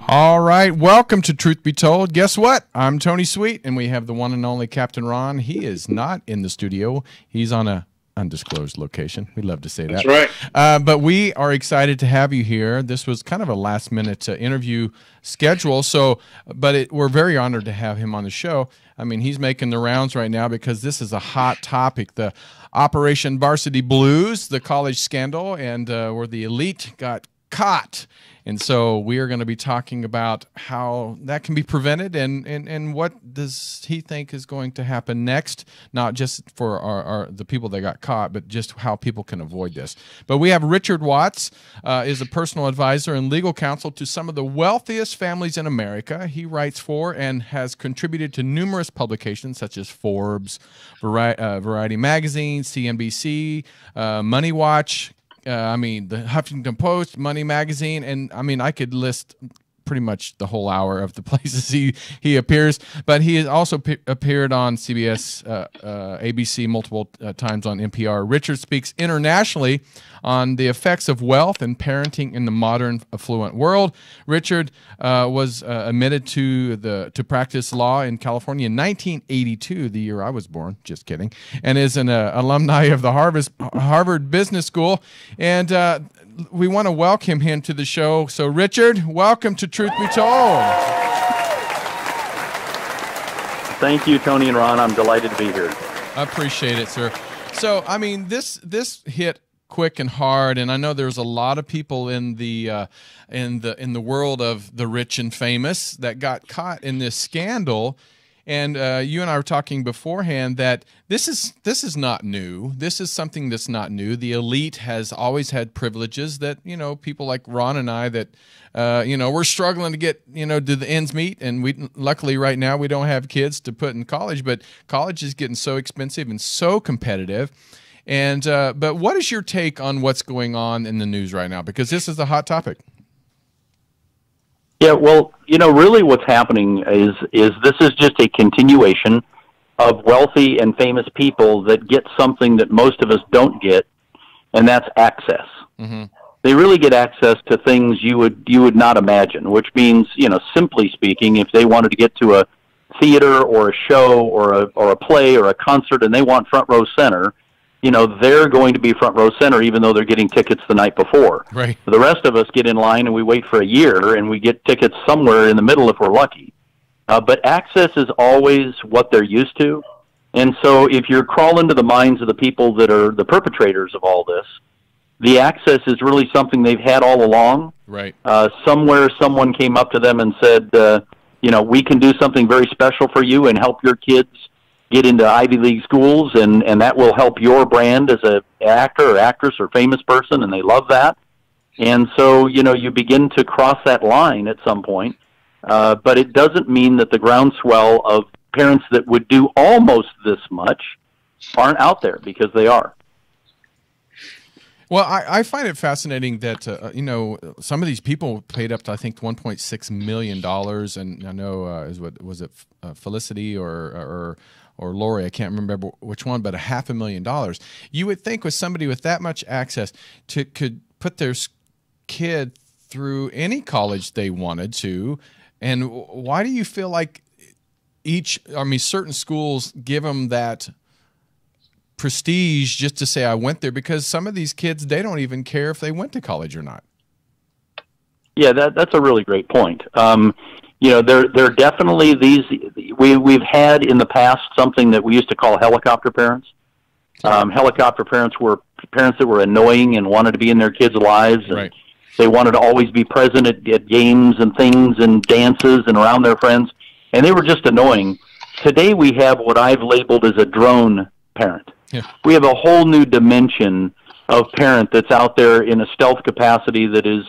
All right, welcome to Truth Be Told. Guess what? I'm Tony Sweet, and we have the one and only Captain Ron. He is not in the studio. He's on a undisclosed location. We love to say that. That's right. But we are excited to have you here. This was kind of a last-minute interview schedule, we're very honored to have him on the show. I mean, he's making the rounds right now because this is a hot topic, the Operation Varsity Blues, the college scandal, and where the elite got caught. And so we are going to be talking about how that can be prevented and what does he think is going to happen next, not just for the people that got caught, but just how people can avoid this. But we have Richard Watts, is a personal advisor and legal counsel to some of the wealthiest families in America. He writes for and has contributed to numerous publications such as Forbes, Variety Magazine, CNBC, Money Watch, the Huffington Post, Money Magazine, and I mean, I could list pretty much the whole hour of the places he appears, but he has also appeared on CBS, ABC multiple times, on NPR. Richard speaks internationally on the effects of wealth and parenting in the modern affluent world. Richard was admitted to practice law in California in 1982, the year I was born, just kidding, and is an alumni of the Harvard Business School. And we want to welcome him to the show. So, Richard, welcome to Truth Be Told. Thank you, Tony and Ron. I'm delighted to be here. I appreciate it, sir. So, I mean, this hit quick and hard, and I know there's a lot of people in the world of the rich and famous that got caught in this scandal. And you and I were talking beforehand that this is not new. This is something that's not new. The elite has always had privileges that, people like Ron and I that, we're struggling to get, do the ends meet. And luckily right now we don't have kids to put in college, but college is getting so expensive and so competitive. And but what is your take on what's going on in the news right now? Because this is a hot topic. Yeah, well, really what's happening is this is just a continuation of wealthy and famous people that get something that most of us don't get, and that's access. Mm-hmm. They really get access to things you would not imagine, which means, simply speaking, if they wanted to get to a theater or a show or a play or a concert and they want front row center, they're going to be front row center even though they're getting tickets the night before. Right. The rest of us get in line and we wait for a year and we get tickets somewhere in the middle if we're lucky. But access is always what they're used to. And so if you're crawling to the minds of the people that are the perpetrators of all this, the access is really something they've had all along. Right. Somewhere someone came up to them and said, we can do something very special for you and help your kids get into Ivy League schools, and that will help your brand as an actor or actress or famous person, and they love that. And so, you begin to cross that line at some point, but it doesn't mean that the groundswell of parents that would do almost this much aren't out there, because they are. Well, I find it fascinating that, some of these people paid up to, I think, $1.6 million, and I know, Felicity or Lori, I can't remember which one, but $500,000. You would think with somebody with that much access could put their kid through any college they wanted to. And why do you feel like certain schools give them that prestige just to say I went there? Because some of these kids, they don't even care if they went to college or not. Yeah, that's a really great point. There are definitely these. We've had in the past something that we used to call helicopter parents. Helicopter parents were parents that were annoying and wanted to be in their kids' lives, and right. They wanted to always be present at games and things and dances and around their friends, and they were just annoying. Today we have what I've labeled as a drone parent. Yeah. We have a whole new dimension of parent that's out there in a stealth capacity that is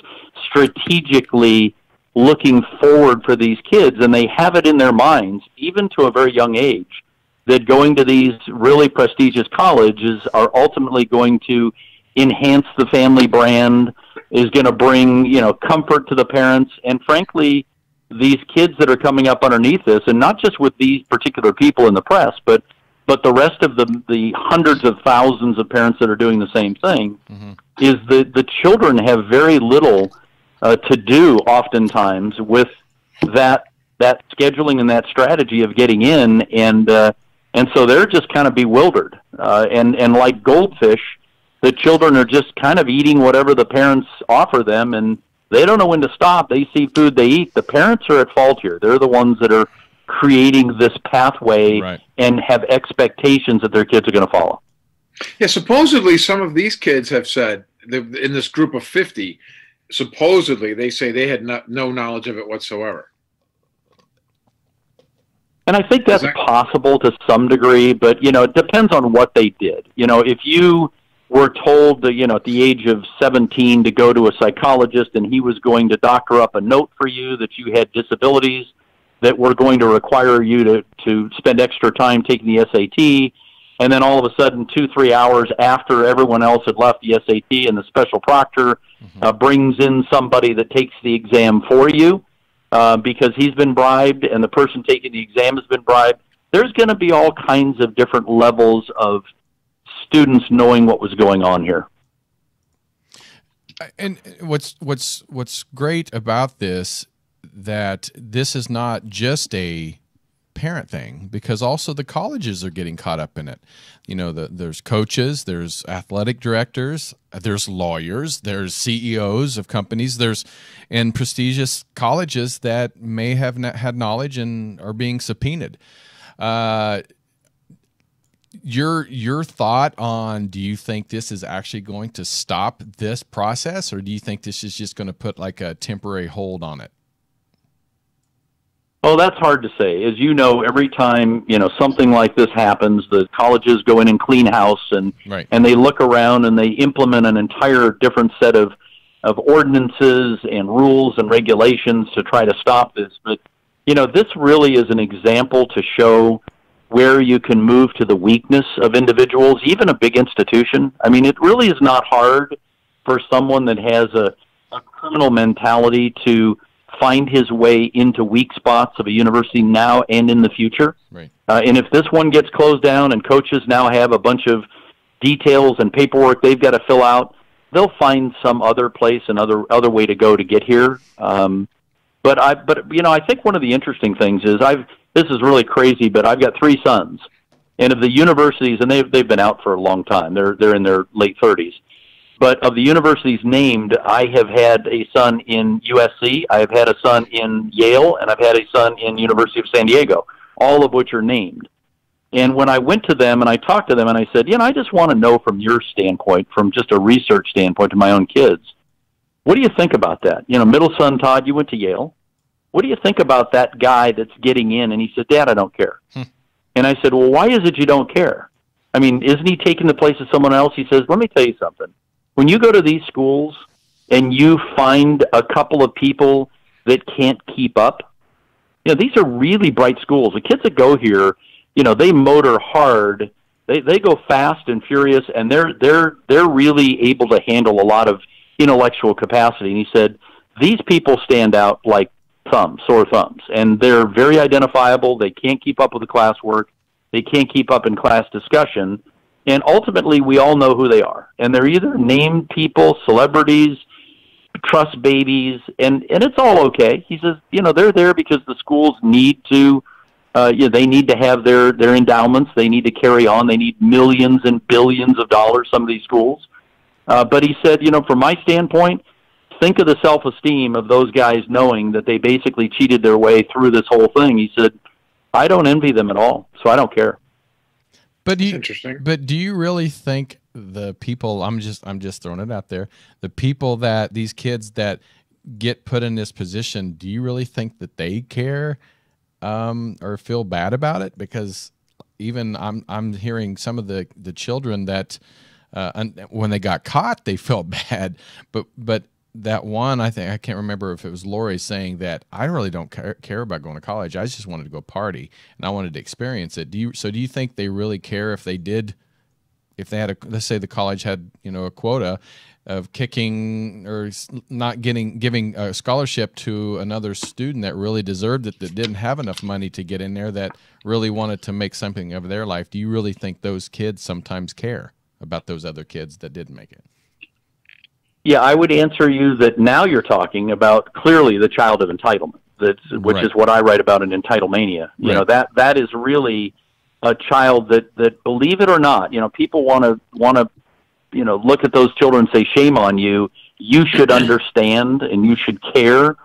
strategically looking forward for these kids, and they have it in their minds, even to a very young age, that going to these really prestigious colleges are ultimately going to enhance the family brand, is going to bring, comfort to the parents, and frankly, these kids that are coming up underneath this, and not just with these particular people in the press, but the rest of the hundreds of thousands of parents that are doing the same thing, mm-hmm. is the children have very little to do oftentimes with that scheduling and that strategy of getting in, and so they're just kind of bewildered, and like goldfish, the children are just kind of eating whatever the parents offer them, and they don't know when to stop. They see food, they eat. The parents are at fault here. They're the ones that are creating this pathway, right, and have expectations that their kids are going to follow. Yeah, supposedly some of these kids have said, in this group of 50, supposedly they say they had no knowledge of it whatsoever. And I think that's possible to some degree, but, it depends on what they did. If you were told that, at the age of 17 to go to a psychologist and he was going to doctor up a note for you that you had disabilities that were going to require you to spend extra time taking the SAT, and then all of a sudden 2-3 hours after everyone else had left the SAT and the special proctor brings in somebody that takes the exam for you because he's been bribed and the person taking the exam has been bribed, there's going to be all kinds of different levels of students knowing what was going on here. And what's great about this, that this is not just a parent thing, because also the colleges are getting caught up in it. There's coaches, there's athletic directors, there's lawyers, there's CEOs of companies, and prestigious colleges that may have had knowledge and are being subpoenaed. Your thought on, do you think this is actually going to stop this process, or do you think this is just going to put like a temporary hold on it? Oh, that's hard to say. As you know, every time, something like this happens, the colleges go in and clean house, and right, and they look around and they implement an entire different set of ordinances and rules and regulations to try to stop this. But, this really is an example to show where you can move to the weakness of individuals, even a big institution. I mean, it really is not hard for someone that has a criminal mentality to find his way into weak spots of a university now and in the future. Right. And if this one gets closed down and coaches now have a bunch of details and paperwork they've got to fill out, they'll find some other place, another way to go to get here. But I think one of the interesting things is this is really crazy, but I've got 3 sons, and of the universities, and they've been out for a long time. They're in their late 30s. But of the universities named, I have had a son in USC, I have had a son in Yale, and I've had a son in University of San Diego, all of which are named. And when I went to them and I talked to them and I said, I just want to know from your standpoint, from just a research standpoint to my own kids, what do you think about that? Middle son Todd, you went to Yale. What do you think about that guy that's getting in? And he said, Dad, I don't care. And I said, well, why is it you don't care? I mean, isn't he taking the place of someone else? He says, let me tell you something. When you go to these schools and you find a couple of people that can't keep up, these are really bright schools. The kids that go here, they motor hard. They go fast and furious, and they're really able to handle a lot of intellectual capacity. And he said, these people stand out like sore thumbs, and they're very identifiable. They can't keep up with the classwork. They can't keep up in class discussion. And ultimately, we all know who they are. And they're either named people, celebrities, trust babies, and it's all okay. He says, they're there because the schools need to, they need to have their endowments. They need to carry on. They need millions and billions of dollars, some of these schools. But he said, from my standpoint, think of the self-esteem of those guys knowing that they basically cheated their way through this whole thing. He said, I don't envy them at all, so I don't care. But interesting. But do you really think the people, I'm just throwing it out there, the people that these kids that get put in this position, do you really think that they care or feel bad about it? Because even I'm hearing some of the children that when they got caught, they felt bad, but that one, I can't remember if it was Lori saying that I really don't care about going to college. I just wanted to go party and I wanted to experience it. Do you think they really care if they had let's say the college had, a quota of kicking or not giving a scholarship to another student that really deserved it, that didn't have enough money to get in there, that really wanted to make something of their life? Do you really think those kids sometimes care about those other kids that didn't make it? Yeah, I would answer you that now you're talking about clearly the child of entitlement, which Right. is what I write about in Entitlemania. You know, that is really a child that believe it or not, people want to look at those children and say, shame on you. You should understand and you should care.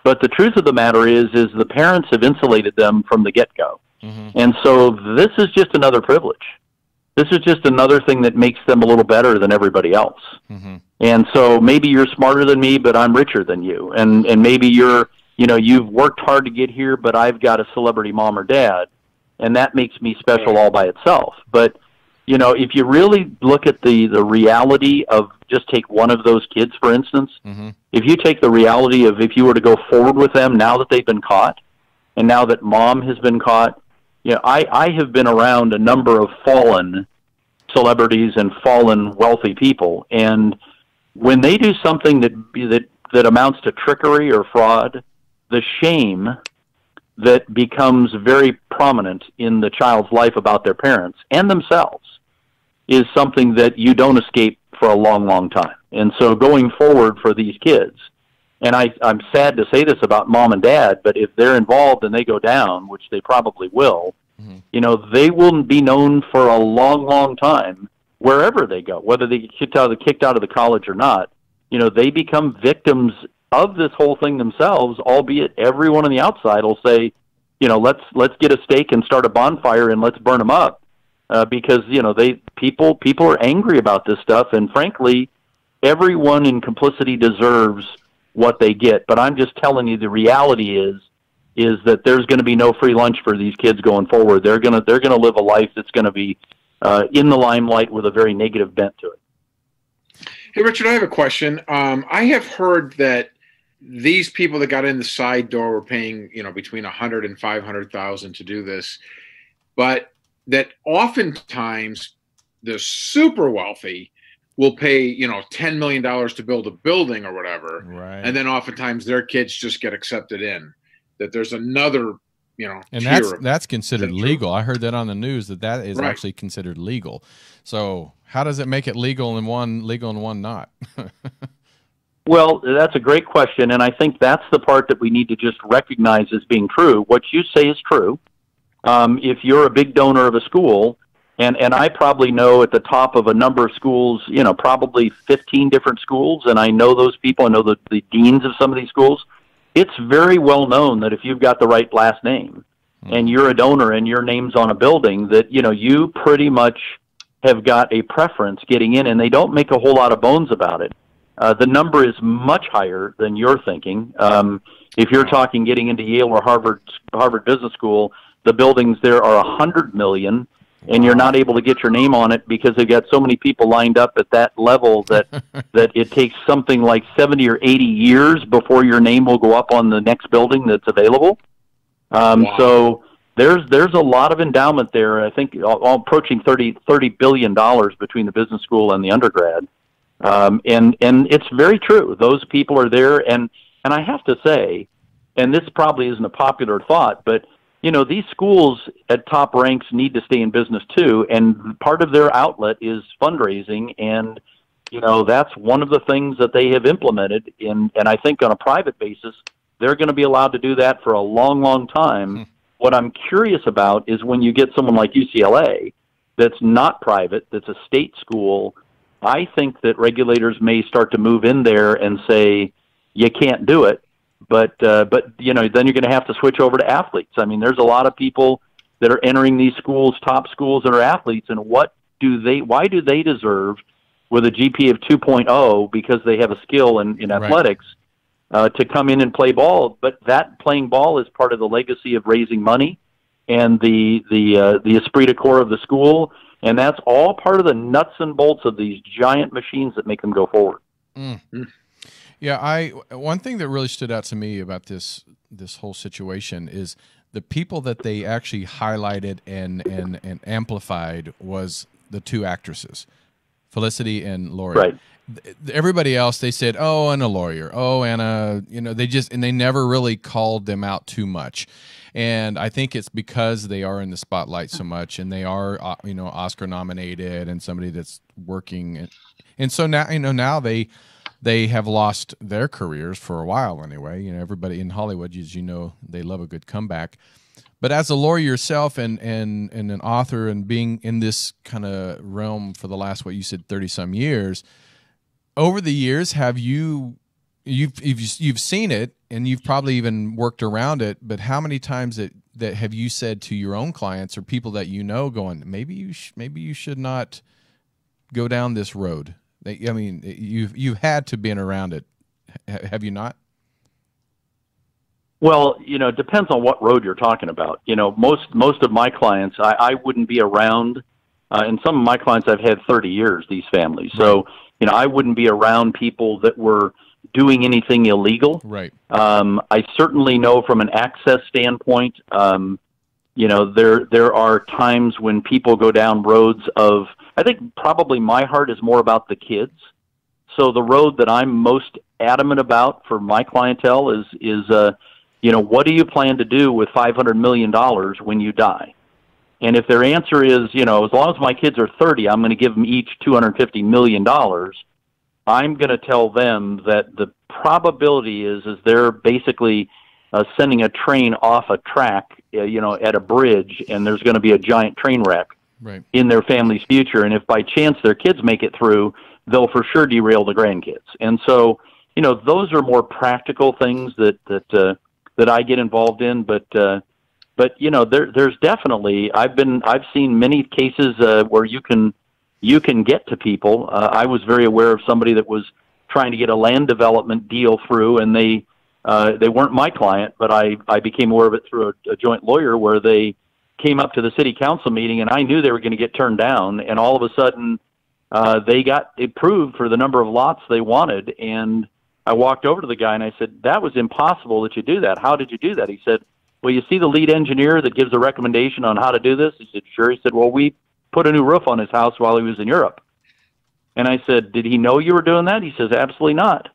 But the truth of the matter is the parents have insulated them from the get-go. Mm-hmm. And so this is just another privilege. This is just another thing that makes them a little better than everybody else. Mm-hmm. And so maybe you're smarter than me, but I'm richer than you. And maybe you've worked hard to get here, but I've got a celebrity mom or dad, and that makes me special all by itself. But, if you really look at the reality of, just take one of those kids, for instance, mm-hmm. if you take the reality of if you were to go forward with them now that they've been caught, and now that mom has been caught, I have been around a number of fallen celebrities and fallen wealthy people, and when they do something that amounts to trickery or fraud, the shame that becomes very prominent in the child's life about their parents and themselves is something that you don't escape for a long, long time. And so going forward for these kids, and I'm sad to say this about mom and dad, but if they're involved and they go down, which they probably will, mm-hmm. They will be known for a long, long time wherever they go, whether they get kicked out of the college or not. They become victims of this whole thing themselves, albeit everyone on the outside will say, let's get a stake and start a bonfire and let's burn them up. Because people are angry about this stuff, and frankly, everyone in complicity deserves what they get. But I'm just telling you, the reality is that there's going to be no free lunch for these kids going forward. They're going to live a life that's going to be in the limelight with a very negative bent to it. Hey, Richard, I have a question. I have heard that these people that got in the side door were paying, between $100,000 and $500,000 to do this, but that oftentimes the super wealthy will pay, $10 million to build a building or whatever. Right. And then oftentimes their kids just get accepted in. That there's another, and that's considered legal. I heard that on the news that is actually considered legal. So how does it make it legal and one not? Well, that's a great question. And I think that's the part that we need to just recognize as being true. What you say is true. If you're a big donor of a school, and I probably know at the top of a number of schools, probably 15 different schools, and I know those people, I know the deans of some of these schools, it's very well known that if you've got the right last name and you're a donor and your name's on a building, that, you pretty much have got a preference getting in, and they don't make a whole lot of bones about it. The number is much higher than you're thinking. If you're talking getting into Yale or Harvard Business School, the buildings there are $100 million, and you're not able to get your name on it because they've got so many people lined up at that level that it takes something like 70 or 80 years before your name will go up on the next building that's available. So there's a lot of endowment there. I think approaching $30 billion between the business school and the undergrad. And it's very true. Those people are there, and I have to say, and this probably isn't a popular thought, but these schools at top ranks need to stay in business too, and part of their outlet is fundraising, and that's one of the things that they have implemented. And I think on a private basis, they're going to be allowed to do that for a long, long time. Mm-hmm. What I'm curious about is when you get someone like UCLA that's not private, that's a state school, I think that regulators may start to move in there and say, you can't do it. But then you're going to have to switch over to athletes. I mean, there's a lot of people that are entering these schools, top schools, that are athletes, and why do they deserve, with a GPA of 2.0, because they have a skill in athletics, to come in and play ball? But that playing ball is part of the legacy of raising money and the esprit de corps of the school, and that's all part of the nuts and bolts of these giant machines that make them go forward. Mm-hmm. Yeah, one thing that really stood out to me about this whole situation is the people that they actually highlighted and amplified was the two actresses, Felicity and Lori. Right. Everybody else, they said, "Oh, and a lawyer. Oh, and they never really called them out too much." And I think it's because they are in the spotlight so much, and they are, Oscar nominated, and somebody that's working, and so now, now they they have lost their careers for a while anyway. You know, everybody in Hollywood, as you know, they love a good comeback. But as a lawyer yourself and an author and being in this kind of realm for the last, what you said, 30-some years, over the years, have you've seen it, and you've probably even worked around it, but how many times that have you said to your own clients or people that you know, going, maybe you should not go down this road? I mean, you've had to been around it, have you not? Well, you know, it depends on what road you're talking about. You know, most of my clients, I wouldn't be around, and some of my clients I've had 30 years, these families. Right. So, you know, I wouldn't be around people that were doing anything illegal. Right. I certainly know from an access standpoint, you know, there are times when people go down roads of, I think probably my heart is more about the kids. So the road that I'm most adamant about for my clientele is you know, what do you plan to do with $500 million when you die? And if their answer is, you know, as long as my kids are 30, I'm going to give them each $250 million, I'm going to tell them that the probability is they're basically sending a train off a track, you know, at a bridge, and there's going to be a giant train wreck Right. in their family's future. And if by chance their kids make it through, they'll for sure derail the grandkids. And so, you know, those are more practical things that I get involved in. But you know, there's definitely, I've seen many cases where you can get to people. I was very aware of somebody that was trying to get a land development deal through, and they weren't my client, but I became aware of it through a joint lawyer, where they came up to the city council meeting, and I knew they were going to get turned down, and all of a sudden they got approved for the number of lots they wanted. And I walked over to the guy and I said, that was impossible that you do that. How did you do that? He said, well, you see the lead engineer that gives a recommendation on how to do this? He said, sure. He said, well, we put a new roof on his house while he was in Europe. And I said, did he know you were doing that? He says, absolutely not.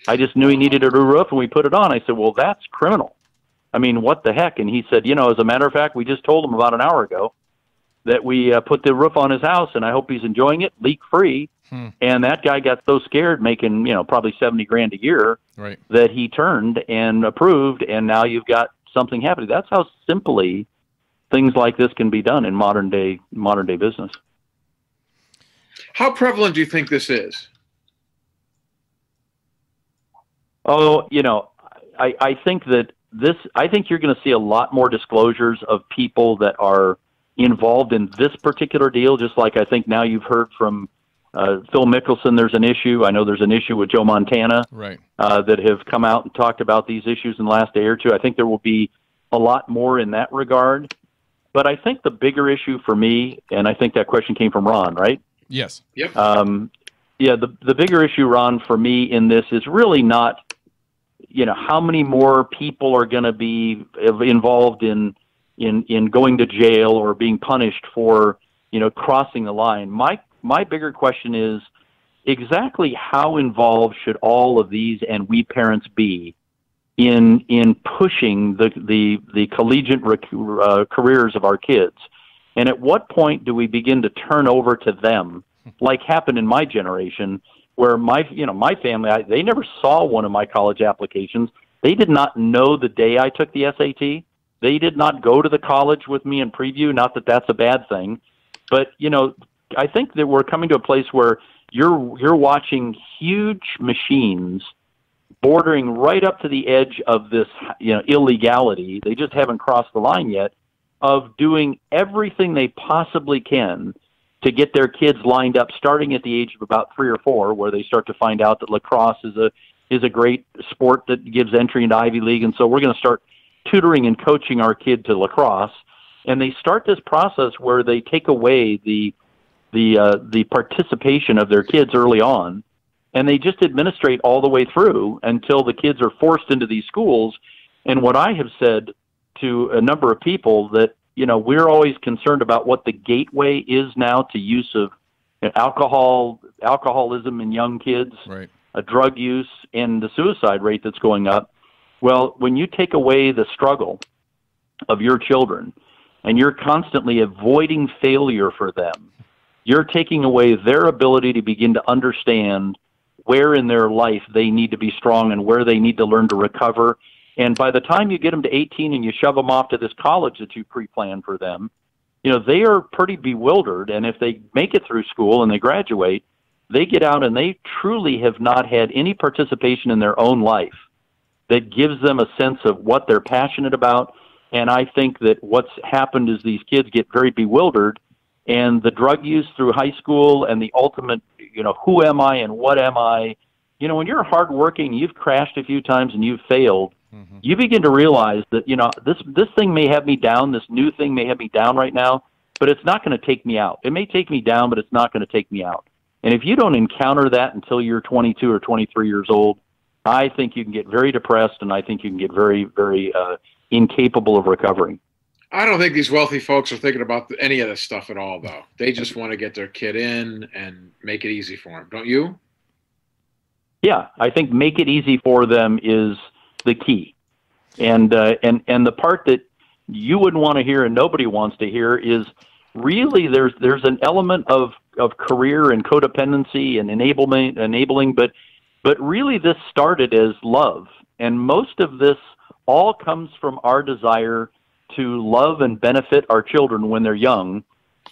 I just knew he needed a new roof and we put it on. I said, well, that's criminal. I mean, what the heck? And he said, you know, as a matter of fact, we just told him about an hour ago that we put the roof on his house, and I hope he's enjoying it leak-free. And that guy got so scared, making, you know, probably $70,000 a year, Right. that he turned and approved, and now you've got something happening. That's how simply things like this can be done in modern day business. How prevalent do you think this is? Oh, you know, I think that I think you're going to see a lot more disclosures of people that are involved in this particular deal, just like I think now you've heard from Phil Mickelson. There's an issue. I know there's an issue with Joe Montana, Right. That have come out and talked about these issues in the last day or two. I think there will be a lot more in that regard. But I think the bigger issue for me, and I think that question came from Ron, right? Yes. Yep. Yeah, the bigger issue, Ron, for me in this is really not, you know, how many more people are going to be involved in going to jail or being punished for, you know, crossing the line. My bigger question is exactly how involved should all of these and we parents be in pushing the collegiate careers of our kids? And at what point do we begin to turn over to them, like happened in my generation, where my family, they never saw one of my college applications. They did not know the day I took the SAT. They did not go to the college with me and preview. Not that that's a bad thing, but, you know, I think that we're coming to a place where you're watching huge machines bordering right up to the edge of this, you know, illegality. They just haven't crossed the line yet, of doing everything they possibly can to get their kids lined up, starting at the age of about 3 or 4, where they start to find out that lacrosse is a great sport that gives entry into Ivy League, and so we're going to start tutoring and coaching our kid to lacrosse. And they start this process where they take away the participation of their kids early on, and they just administrate all the way through until the kids are forced into these schools. And what I have said to a number of people, that, you know, we're always concerned about what the gateway is now to use of alcoholism in young kids, Right. Drug use, and the suicide rate that's going up. Well, when you take away the struggle of your children and you're constantly avoiding failure for them, you're taking away their ability to begin to understand where in their life they need to be strong and where they need to learn to recover. And by the time you get them to 18 and you shove them off to this college that you pre-planned for them, they are pretty bewildered. And if they make it through school and they graduate, they get out and they truly have not had any participation in their own life that gives them a sense of what they're passionate about. And I think that what's happened is these kids get very bewildered, and the drug use through high school and the ultimate, who am I and what am I? When you're hardworking, you've crashed a few times and you've failed, you begin to realize that, this thing may have me down, this new thing may have me down right now, but it's not going to take me out. It may take me down, but it's not going to take me out. And if you don't encounter that until you're 22 or 23 years old, I think you can get very depressed, and I think you can get very, very incapable of recovering. I don't think these wealthy folks are thinking about any of this stuff at all, though. They just want to get their kid in and make it easy for them. Don't you? Yeah, I think make it easy for them is the key. And the part that you wouldn't want to hear and nobody wants to hear is really there's an element of career and codependency and enabling, but really this started as love. And most of this all comes from our desire to love and benefit our children when they're young.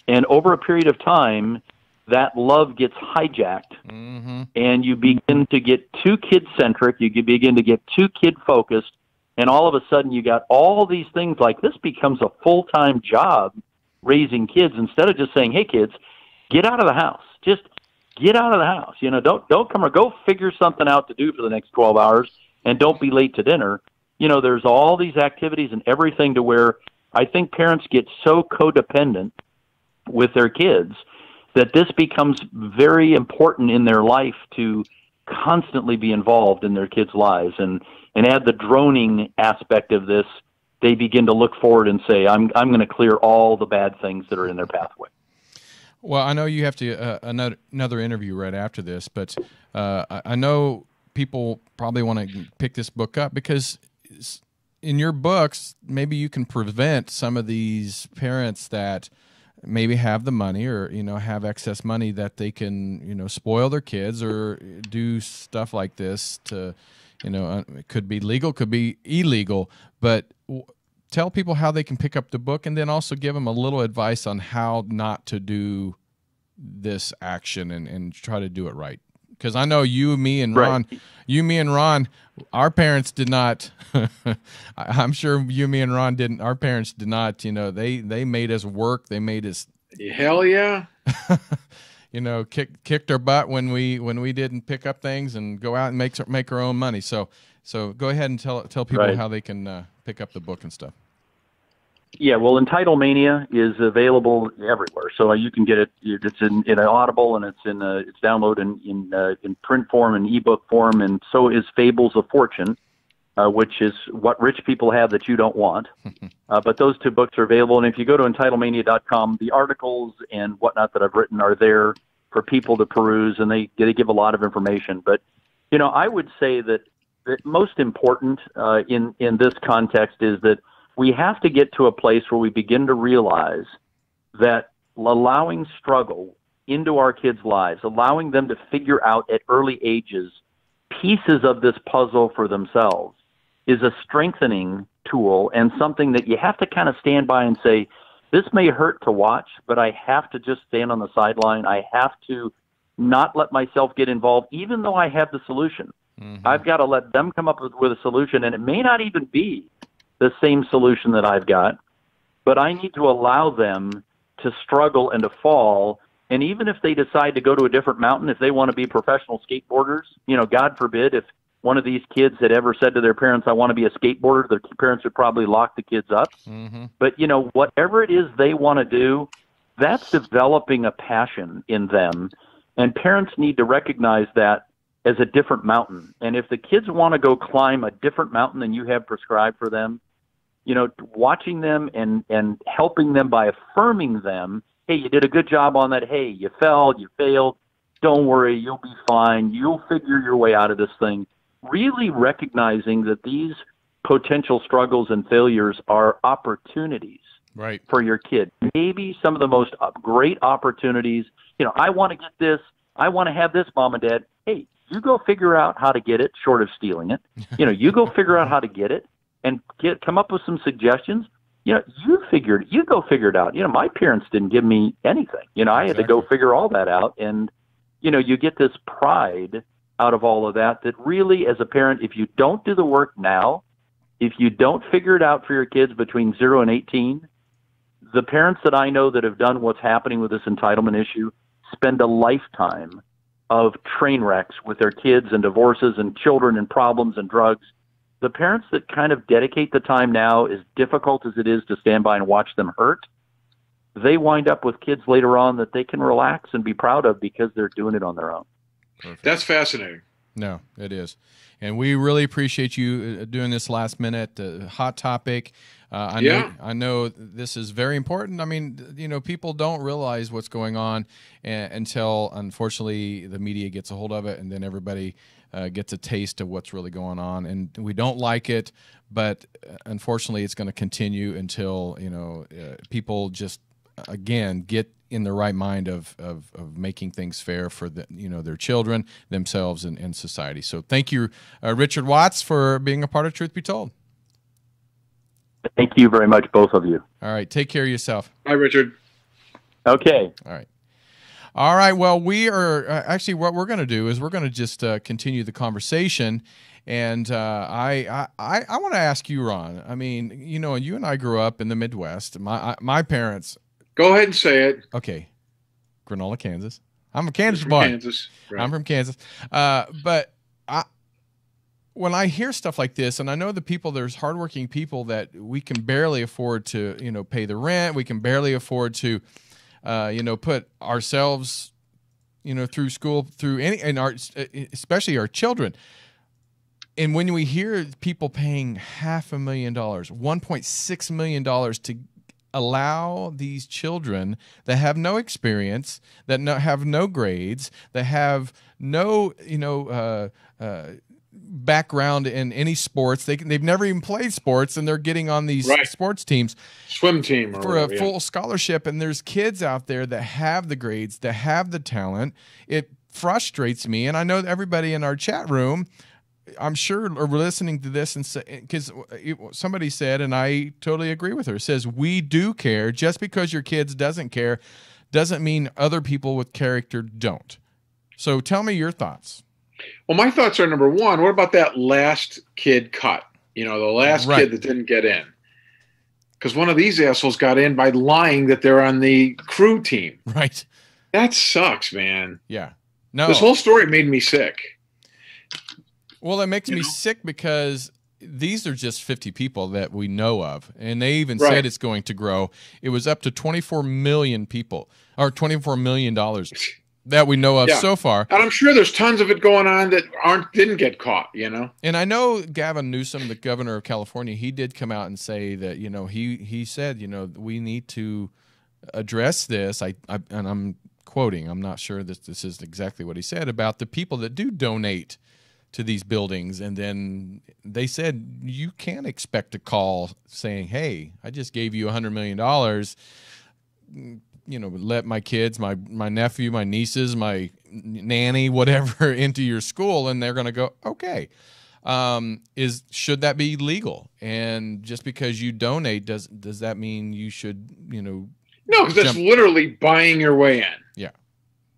And over a period of time, that love gets hijacked, and you begin to get too kid-centric, you begin to get too kid-focused, and all of a sudden you got all these things like this becomes a full-time job, raising kids, instead of just saying, hey, kids, get out of the house. Just get out of the house. Don't come or go figure something out to do for the next 12 hours, and don't be late to dinner. There's all these activities and everything to where I think parents get so codependent with their kids that this becomes very important in their life to constantly be involved in their kids' lives. And add the droning aspect of this, they begin to look forward and say, I'm going to clear all the bad things that are in their pathway. Well, I know you have to another interview right after this, but I know people probably want to pick this book up because in your books, maybe you can prevent some of these parents that maybe have the money or, have excess money that they can, spoil their kids or do stuff like this to, it could be legal, could be illegal, but tell people how they can pick up the book and then also give them a little advice on how not to do this action and try to do it right. Because I know you, me, and Ron, our parents did not. I'm sure you, me, and Ron didn't. Our parents did not. They made us work. They made us. Hell yeah. Kicked our butt when we didn't pick up things and go out and make our own money. So go ahead and tell people how they can pick up the book and stuff. Yeah, well, Entitlemania is available everywhere, so you can get it. It's in an Audible, and it's downloaded in print form and ebook form, and so is Fables of Fortune, which is what rich people have that you don't want. But those two books are available, and if you go to entitlemania.com, the articles and whatnot that I've written are there for people to peruse, and they give a lot of information. But I would say that most important in this context is that we have to get to a place where we begin to realize that allowing struggle into our kids' lives, allowing them to figure out at early ages pieces of this puzzle for themselves is a strengthening tool and something that you have to kind of stand by and say, this may hurt to watch, but I have to just stand on the sideline. I have to not let myself get involved, even though I have the solution. I've got to let them come up with a solution, and it may not even be the same solution that I've got, but I need to allow them to struggle and to fall. And even if they decide to go to a different mountain, if they want to be professional skateboarders, God forbid, if one of these kids had ever said to their parents, I want to be a skateboarder, their parents would probably lock the kids up. But, whatever it is they want to do, that's developing a passion in them. And parents need to recognize that as a different mountain. And if the kids want to go climb a different mountain than you have prescribed for them, watching them and helping them by affirming them, hey, you did a good job on that. Hey, you fell, you failed. Don't worry, you'll be fine. You'll figure your way out of this thing. Really recognizing that these potential struggles and failures are opportunities for your kid. Maybe some of the most great opportunities. I want to get this. I want to have this, Mom and Dad. Hey, you go figure out how to get it, short of stealing it. You go figure out how to get it and come up with some suggestions. You go figure it out. My parents didn't give me anything. I had to go figure all that out. And, you get this pride out of all of that really, as a parent, if you don't do the work now, if you don't figure it out for your kids between 0 and 18, the parents that I know that have done what's happening with this entitlement issue spend a lifetime of train wrecks with their kids and divorces and children and problems and drugs. The parents that kind of dedicate the time now, as difficult as it is to stand by and watch them hurt, they wind up with kids later on that they can relax and be proud of because they're doing it on their own. Perfect. That's fascinating. No, it is. And we really appreciate you doing this last minute hot topic. I know this is very important. I mean, people don't realize what's going on until, unfortunately, the media gets a hold of it, and then everybody gets a taste of what's really going on. And we don't like it, but unfortunately, it's going to continue until people just again get in the right mind of making things fair for their children, themselves, and society. So thank you, Richard Watts, for being a part of Truth Be Told. Thank you very much, both of you. All right. Take care of yourself. Bye, Richard. Okay. All right. Well, we are actually, what we're going to do is we're going to just continue the conversation. And I want to ask you, Ron. I mean, you and I grew up in the Midwest. My parents. Go ahead and say it. Okay. Granola, Kansas. I'm a Kansas boy. Kansas. Right. I'm from Kansas. But when I hear stuff like this, and I know there's hardworking people that we can barely afford to, pay the rent. We can barely afford to, put ourselves, through school, especially our children. And when we hear people paying $500,000, $1.6 million to allow these children that have no experience, that have no grades, that have no, background in any sports. They've never even played sports, and they're getting on these sports teams, swim team, for a full scholarship. And there's kids out there that have the grades, that have the talent. It frustrates me, and I know that everybody in our chat room, I'm sure, are listening to this, and because somebody said, and I totally agree with her, says we do care. Just because your kids doesn't care doesn't mean other people with character don't. So tell me your thoughts. Well, my thoughts are, number one, what about that last kid cut? The last kid that didn't get in. Because one of these assholes got in by lying that they're on the crew team. Right. That sucks, man. Yeah. No. This whole story made me sick. Well, it makes me sick because these are just 50 people that we know of. And they even said it's going to grow. It was up to 24 million people, or $24 million that we know of so far. And I'm sure there's tons of it going on that didn't get caught, And I know Gavin Newsom, the governor of California, he did come out and say that, he said, we need to address this. And I'm quoting, I'm not sure that this is exactly what he said, about the people that do donate to these buildings. And then they said, you can't expect a call saying, hey, I just gave you $100 million. Let my kids, my nephew, my nieces, my nanny, whatever, into your school, and they're going to go, okay. Should that be legal? And just because you donate, does that mean you should, No, because that's literally buying your way in. Yeah.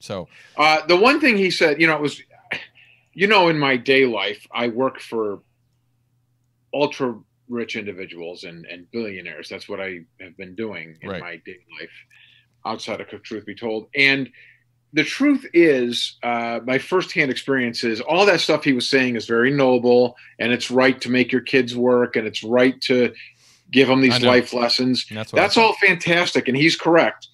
So the one thing he said, it was, in my day life, I work for ultra rich individuals and billionaires. That's what I have been doing in my day life, outside of Truth Be Told. And the truth is, my firsthand experience is all that stuff he was saying is very noble, and it's right to make your kids work, and it's right to give them these life lessons. That's all fantastic, and he's correct.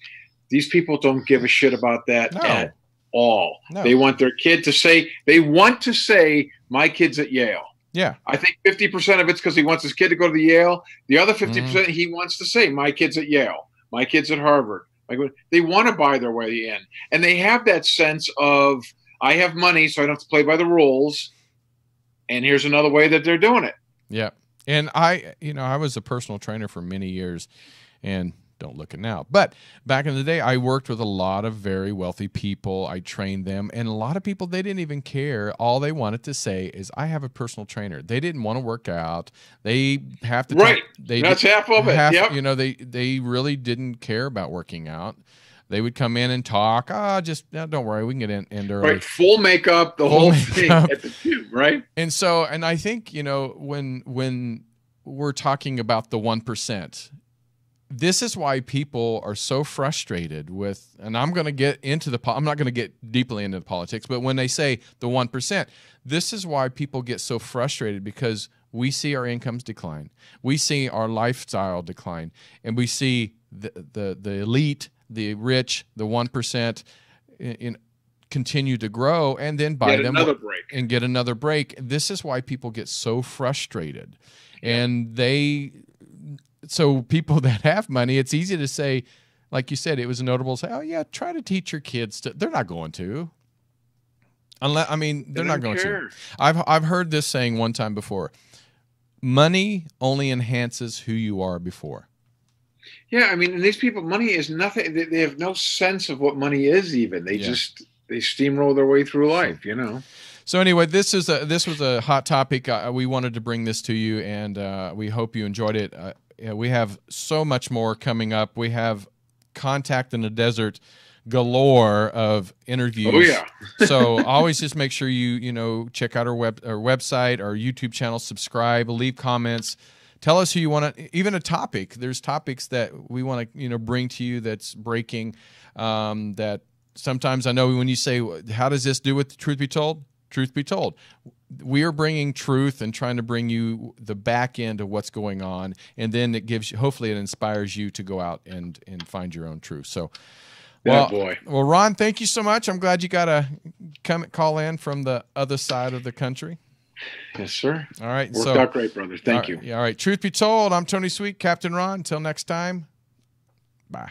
These people don't give a shit about that at all. No. They want their kid to say, my kid's at Yale. Yeah. I think 50% of it's because he wants his kid to go to the Yale. The other 50% he wants to say, my kid's at Yale. My kid's at Harvard. They want to buy their way in. And they have that sense of, I have money, so I don't have to play by the rules. And here's another way that they're doing it. Yeah. And I was a personal trainer for many years, and don't look it now. But back in the day, I worked with a lot of very wealthy people. I trained them, and a lot of people, they didn't even care. All they wanted to say is, I have a personal trainer. They didn't want to work out. They have to right. That's half of it. Yep. You know, they really didn't care about working out. They would come in and talk. Don't worry, we can get in early. Right, full makeup, the whole thing at the gym, right? And so, and I think, you know, when we're talking about the 1%, this is why people are so frustrated with, and I'm going to get into I'm not going to get deeply into politics, but when they say the 1%, this is why people get so frustrated, because we see our incomes decline. We see our lifestyle decline, and we see the elite, the rich, the 1% continue to grow, and then buy them and get another break. This is why people get so frustrated. And so people that have money, it's easy to say, like you said, it was notable to say, oh yeah, try to teach your kids to. They're not going to. Unless, I mean, they're not going to. I've heard this saying one time before. Money only enhances who you are before. Yeah, I mean, and these people, money is nothing. They have no sense of what money is. Even they steamroll their way through life. You know. So anyway, this was a hot topic. We wanted to bring this to you, and we hope you enjoyed it. We have so much more coming up. We have Contact in the Desert galore of interviews. Oh yeah. So always just make sure you check out our website, our YouTube channel, subscribe, leave comments. Tell us who you want to, even a topic. There's topics that we want to, bring to you that's breaking. That sometimes I know when you say, how does this do with Truth Be Told? Truth be told, we are bringing truth and trying to bring you the back end of what's going on, and then it gives you, hopefully it inspires you to go out and find your own truth. So, well, Ron, thank you so much. I'm glad you got to call in from the other side of the country. Yes, sir. All right. Worked out great, brothers. Thank you. All right. Truth be told, I'm Tony Sweet, Captain Ron. Until next time, bye.